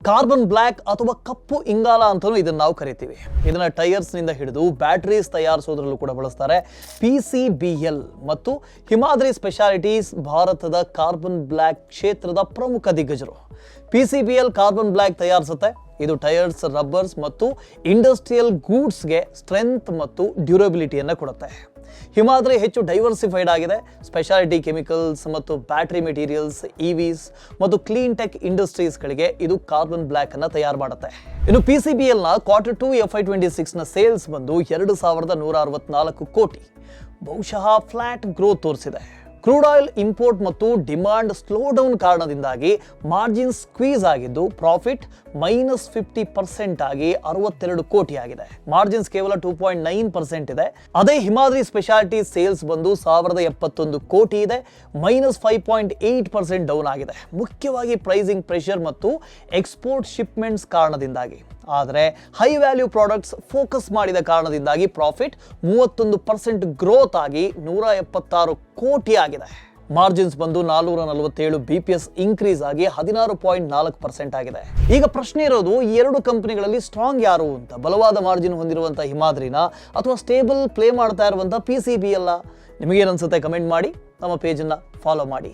Carbon black ಅಥವಾ ಕಪ್ಪು ಇಂಗಾಲ ಅಂತಲೂ ಇದನ್ನು ನಾವು ಕರಿತೀವಿ. ಇದನ್ನ ಟೈರ್ಸ್ನಿಂದ ಹಿಡಿದು ಬ್ಯಾಟರೀಸ್ ತಯಾರಿಸೋದ್ರಲ್ಲೂ ಕೂಡ ಬಳಸ್ತಾರೆ. PCBL ಮತ್ತು ಹಿಮಾದ್ರಿ ಸ್ಪೆಷಾಲಿಟೀಸ್ ಭಾರತದ ಕಾರ್ಬನ್ ಬ್ಲ್ಯಾಕ್ ಕ್ಷೇತ್ರದ ಪ್ರಮುಖ ದಿಗ್ಗಜರು. PCBL ಕಾರ್ಬನ್ ಬ್ಲ್ಯಾಕ್ ತಯಾರಿಸುತ್ತೆ. ಇದು ಟೈರ್ಸ್, ರಬ್ಬರ್ಸ್ ಮತ್ತು ಇಂಡಸ್ಟ್ರಿಯಲ್ ಗೂಡ್ಸ್ಗೆ ಸ್ಟ್ರೆಂತ್ ಮತ್ತು ಡ್ಯೂರಬಿಲಿಟಿಯನ್ನು ಕೊಡುತ್ತೆ. ಹಿಮಾದ್ರಿ ಹೆಚ್ಚು ಡೈವರ್ಸಿಫೈಡ್ ಆಗಿದೆ. ಸ್ಪೆಷಾಲಿಟಿ ಕೆಮಿಕಲ್ಸ್ ಮತ್ತು ಬ್ಯಾಟರಿ ಮೆಟೀರಿಯಲ್ಸ್, EVs ಮತ್ತು ಕ್ಲೀನ್ ಟೆಕ್ ಇಂಡಸ್ಟ್ರೀಸ್ಗಳಿಗೆ ಇದು ಕಾರ್ಬನ್ ಬ್ಲ್ಯಾಕ್ ಅನ್ನು ತಯಾರು ಮಾಡುತ್ತೆ. ಇನ್ನು PCBLನ Q2 FY26ನ ಸೇಲ್ಸ್ ಬಂದು 2164 ಕೋಟಿ, ಬಹುಶಃ ಫ್ಲಾಟ್ ಗ್ರೋತ್ ತೋರಿಸಿದೆ. ಕ್ರೂಡ್ ಆಯಿಲ್ ಇಂಪೋರ್ಟ್ ಮತ್ತು ಡಿಮಾಂಡ್ ಸ್ಲೋ ಡೌನ್ ಕಾರಣದಿಂದಾಗಿ ಮಾರ್ಜಿನ್ ಸ್ಕ್ವೀಸ್ ಆಗಿದ್ದು ಪ್ರಾಫಿಟ್ -50% ಆಗಿ 62 ಕೋಟಿ ಆಗಿದೆ. ಮಾರ್ಜಿನ್ಸ್ ಕೇವಲ 2.9% ಇದೆ. ಅದೇ ಹಿಮಾದ್ರಿ ಸ್ಪೆಷಾಲಿಟಿ ಸೇಲ್ಸ್ ಬಂದು 1071 ಕೋಟಿ ಇದೆ, -5.8% ಡೌನ್ ಆಗಿದೆ. ಮುಖ್ಯವಾಗಿ ಪ್ರೈಸಿಂಗ್ ಪ್ರೆಷರ್ ಮತ್ತು ಎಕ್ಸ್ಪೋರ್ಟ್ ಶಿಪ್ಮೆಂಟ್ಸ್ ಕಾರಣದಿಂದಾಗಿ. ಆದರೆ ಹೈ ವ್ಯಾಲ್ಯೂ ಪ್ರಾಡಕ್ಟ್ಸ್ ಫೋಕಸ್ ಮಾಡಿದ ಕಾರಣದಿಂದಾಗಿ ಪ್ರಾಫಿಟ್ 31% ಗ್ರೋತ್ ಆಗಿ 176 ಕೋಟಿ ಆಗಿದೆ. ಮಾರ್ಜಿನ್ಸ್ ಬಂದು 447 BPS ಇನ್ಕ್ರೀಸ್ ಆಗಿ 16.4% ಆಗಿದೆ. ಈಗ ಪ್ರಶ್ನೆ ಇರೋದು, ಈ ಎರಡು ಕಂಪನಿಗಳಲ್ಲಿ ಸ್ಟ್ರಾಂಗ್ ಯಾರು ಅಂತ. ಬಲವಾದ ಮಾರ್ಜಿನ್ ಹೊಂದಿರುವಂಥ ಹಿಮಾದ್ರಿನ ಅಥವಾ ಸ್ಟೇಬಲ್ ಪ್ಲೇ ಮಾಡ್ತಾ ಇರುವಂಥ PCBL? ನಿಮಗೇನು ಅನ್ಸುತ್ತೆ ಕಮೆಂಟ್ ಮಾಡಿ, ನಮ್ಮ ಪೇಜನ್ನು ಫಾಲೋ ಮಾಡಿ.